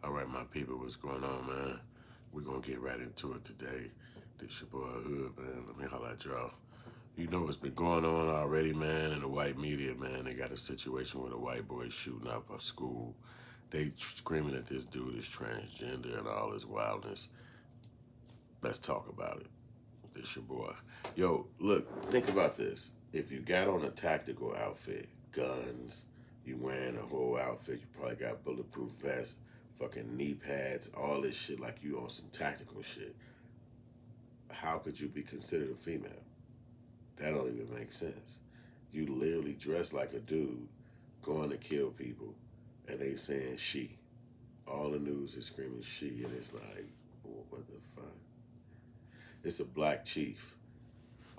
All right, my people, what's going on, man? We're going to get right into it today. This your boy Hood, man. Let me holler at y'all. You know what's been going on already, man, in the white media, man. They got a situation with a white boy shooting up a school. They screaming that this dude is transgender and all this wildness. Let's talk about it. This your boy. Yo, look, think about this. If you got on a tactical outfit, guns, you wearing a whole outfit, you probably got bulletproof vest, fucking knee pads, all this shit like you on some tactical shit. How could you be considered a female? That don't even make sense. You literally dress like a dude going to kill people and they saying she. All the news is screaming she and it's like, what the fuck? It's a black chief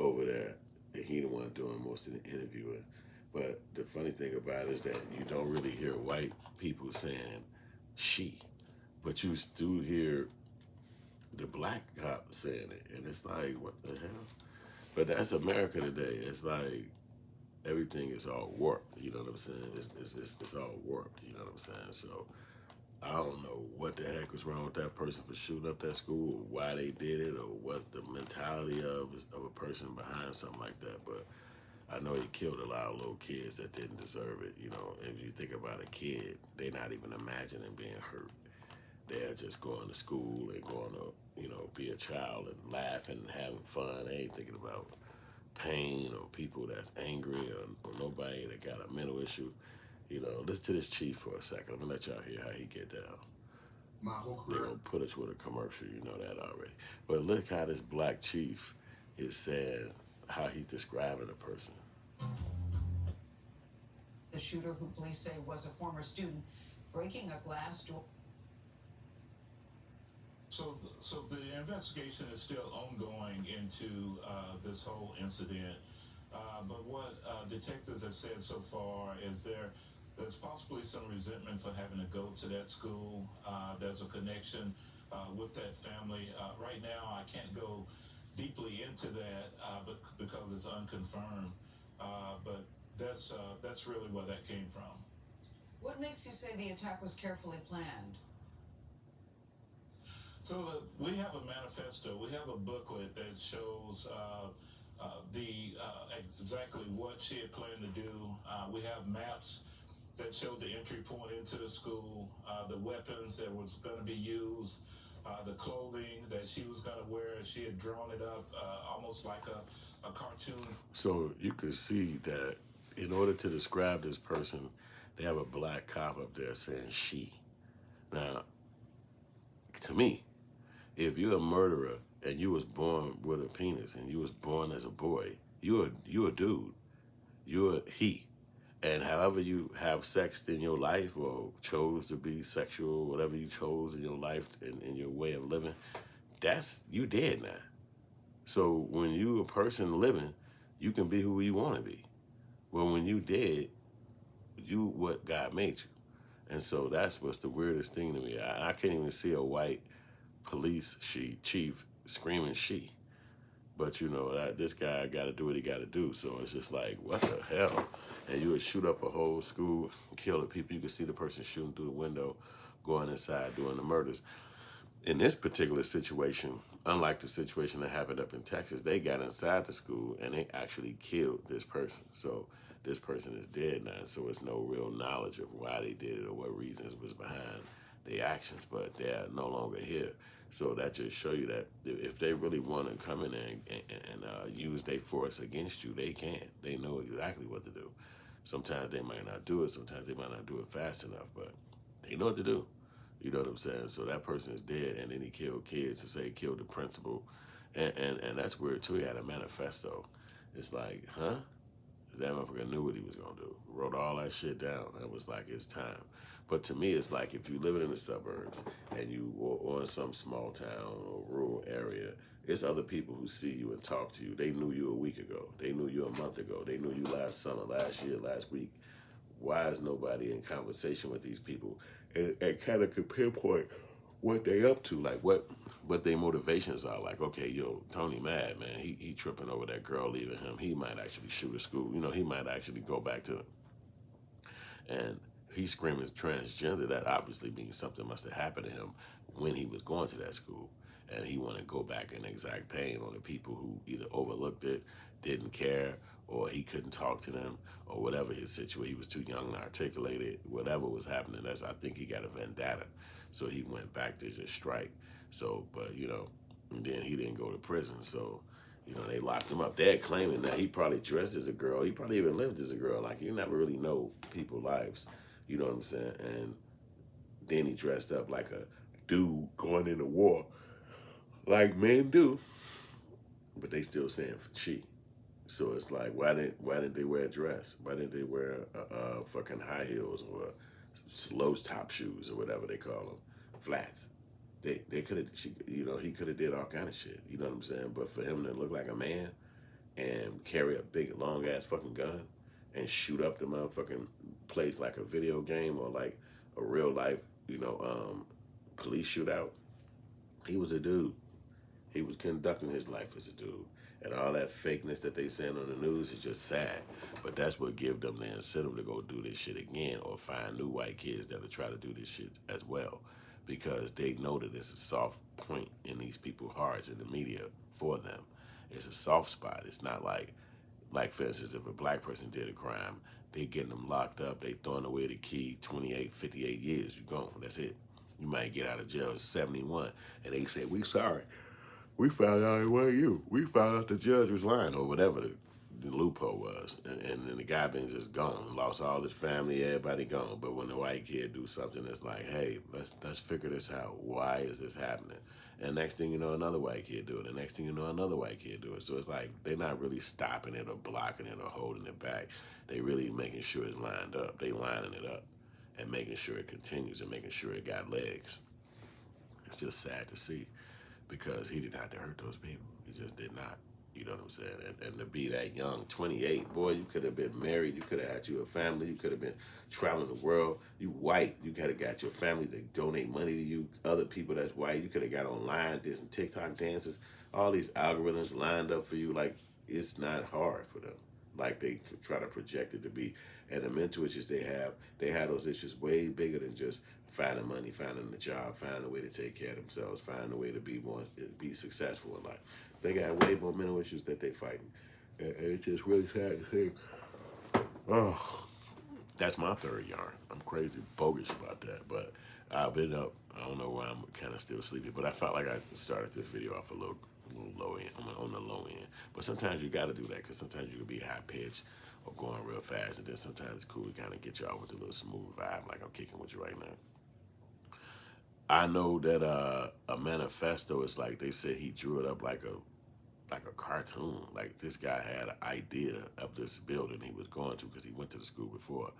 over there, and he the one doing most of the interviewing. But the funny thing about it is that you don't really hear white people saying she, but you do hear the black cop saying it, and it's like, what the hell? But that's America today. It's like everything is all warped. You know what I'm saying? It's all warped. You know what I'm saying? So I don't know what the heck was wrong with that person for shooting up that school, or why they did it, or what the mentality of a person behind something like that. But I know he killed a lot of little kids that didn't deserve it. You know, if you think about a kid, they're not even imagining being hurt. They're just going to school and going to, be a child and laughing and having fun. They ain't thinking about pain or people that's angry or nobody that got a mental issue. Listen to this chief for a second. I'm gonna let y'all hear how he get down. My whole career. They're gonna put us with a commercial, you know that already. But look how this black chief is saying how he's describing a person. The shooter, who police say was a former student, breaking a glass door. So the investigation is still ongoing into this whole incident. But what detectives have said so far is there's possibly some resentment for having to go to that school. There's a connection with that family. Right now, I can't go deeply into that, but because it's unconfirmed. But that's really where that came from. What makes you say the attack was carefully planned? So we have a manifesto. We have a booklet that shows exactly what she had planned to do. We have maps that showed the entry point into the school, the weapons that was going to be used, the clothing that she was going to wear. She had drawn it up almost like a cartoon. So you could see that in order to describe this person, they have a black cop up there saying she. Now, to me, if you're a murderer and you was born with a penis and you was born as a boy, you a dude. You're a he. And however you have sex in your life or chose to be sexual, whatever you chose in your life and in your way of living, that's you dead now. So when you a person living, you can be who you want to be. Well, when you dead, you what God made you. And so that's what's the weirdest thing to me. I can't even see a white police chief screaming she. But this guy got to do what he got to do. So it's just like, what the hell? And you would shoot up a whole school, kill the people. You could see the person shooting through the window, going inside, doing the murders. In this particular situation, unlike the situation that happened up in Texas, they got inside the school and they actually killed this person. So this person is dead now. So it's no real knowledge of why they did it or what reasons was behind the actions, but they're no longer here. So that just show you that if they really want to come in there and use their force against you, they can. They know exactly what to do. Sometimes they might not do it. Sometimes they might not do it fast enough, but they know what to do. You know what I'm saying? So that person is dead, and then he killed kids to say he killed the principal. And that's weird, too. He had a manifesto. It's like, huh? That motherfucker knew what he was going to do. Wrote all that shit down. It was like, it's time. But to me, it's like if you live in the suburbs and you or in some small town or rural area, it's other people who see you and talk to you. They knew you a week ago. They knew you a month ago. They knew you last summer, last year, last week. Why is nobody in conversation with these people and kind of can pinpoint what they up to, like what their motivations are? Like, okay, yo, Tony mad, man. He tripping over that girl leaving him. He might actually shoot a school. He might actually go back to and he's screaming transgender. That obviously means something must have happened to him when he was going to that school. And he want to go back and exact pain on the people who either overlooked it, didn't care, or he couldn't talk to them, or whatever his situation. He was too young to articulate it. Whatever was happening, I think he got a vendetta. So he went back to just strike. So, but and then he didn't go to prison. So, they locked him up. They're claiming that he probably dressed as a girl. He probably even lived as a girl. Like, you never really know people's lives. You know what I'm saying? And then he dressed up like a dude going into war, like men do, but they still saying she. So it's like, why didn't they wear a dress? Why didn't they wear fucking high heels or low top shoes or whatever they call them, flats? They could have, he could have did all kind of shit. You know what I'm saying? But for him to look like a man and carry a big long ass fucking gun and shoot up the motherfucking place like a video game or like a real life, police shootout. He was a dude. He was conducting his life as a dude. And all that fakeness that they saying on the news is just sad. But that's what give them the incentive to go do this shit again or find new white kids that'll try to do this shit as well. Because they know that it's a soft point in these people's hearts in the media for them. It's a soft spot. It's not like for instance, if a black person did a crime, they getting them locked up, they throwing away the key, 28, 58 years, you gone, that's it. You might get out of jail at 71, and they say, we sorry. We found out it wasn't you. We found out the judge was lying or whatever the loophole was. And then the guy been just gone, lost all his family, everybody gone. But when the white kid do something that's like, hey, let's figure this out. Why is this happening? And next thing you know, another white kid do it. And next thing you know, another white kid do it. So it's like they're not really stopping it or blocking it or holding it back. They really making sure it's lined up. They lining it up and making sure it continues and making sure it got legs. It's just sad to see because he didn't have to hurt those people. He just did not. You know what I'm saying? And to be that young, 28, boy, you could have been married. You could have had you a family. You could have been traveling the world. You white. You could have got your family to donate money to you. Other people that's white, you could have got online, did some TikTok dances. All these algorithms lined up for you. Like, it's not hard for them. Like they try to project it to be. And the mental issues they have those issues way bigger than just finding money, finding a job, finding a way to take care of themselves, finding a way to be successful in life. They got way more mental issues that they fighting. And it's just really sad to see. Oh, that's my third yarn. I'm crazy bogus about that. But I've been up. I don't know why I'm kind of still sleepy, but I felt like I started this video off a little low end. I'm on the low end. But sometimes you got to do that because sometimes you can be high pitched or going real fast, and then sometimes it's cool to kind of get you out with a little smooth vibe, like I'm kicking with you right now. I know that a manifesto is like they said he drew it up like a cartoon. Like this guy had an idea of this building he was going to because he went to the school before,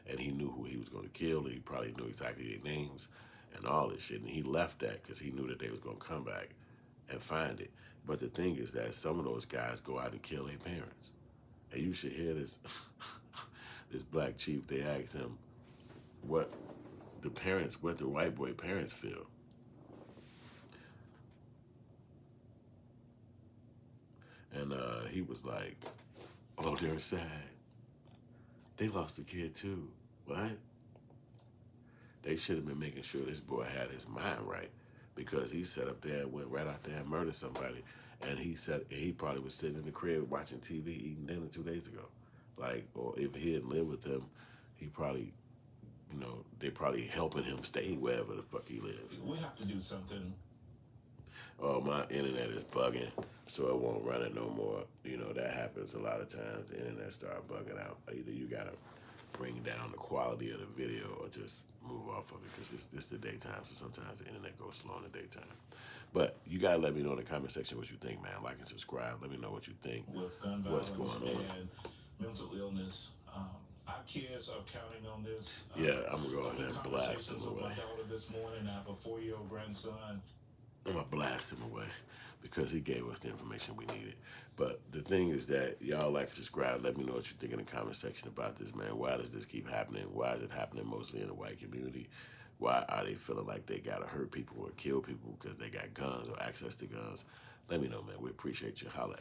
and he knew who he was going to kill. He probably knew exactly their names and all this shit, and he left that because he knew that they was going to come back and find it. But the thing is that some of those guys go out and kill their parents, and you should hear this. This black chief, they asked him what the white boy parents feel. And he was like, oh, they're sad. They lost a kid too. What? They should have been making sure this boy had his mind right because he sat up there and went right out there and murdered somebody. And he said he probably was sitting in the crib watching TV, eating dinner 2 days ago. Like, or if he didn't live with them, he probably, they probably helping him stay wherever the fuck he lives. We have to do something. Oh, my internet is bugging, so it won't run it no more. That happens a lot of times. The internet start bugging out. Either you gotta bring down the quality of the video or just move off of it because it's the daytime, so sometimes the internet goes slow in the daytime. But you gotta let me know in the comment section what you think, man. Like and subscribe. Let me know what you think. With gun What's violence going on? and mental illness. Our kids are counting on this. Yeah, I'm gonna go ahead and blast Conversations them with away. my daughter this morning. I have a 4-year-old grandson. I'm gonna blast him away because he gave us the information we needed. But the thing is that y'all like and subscribe. Let me know what you think in the comment section about this, man. Why does this keep happening? Why is it happening mostly in the white community? Why are they feeling like they gotta hurt people or kill people because they got guns or access to guns? Let me know, man. We appreciate you. Holla.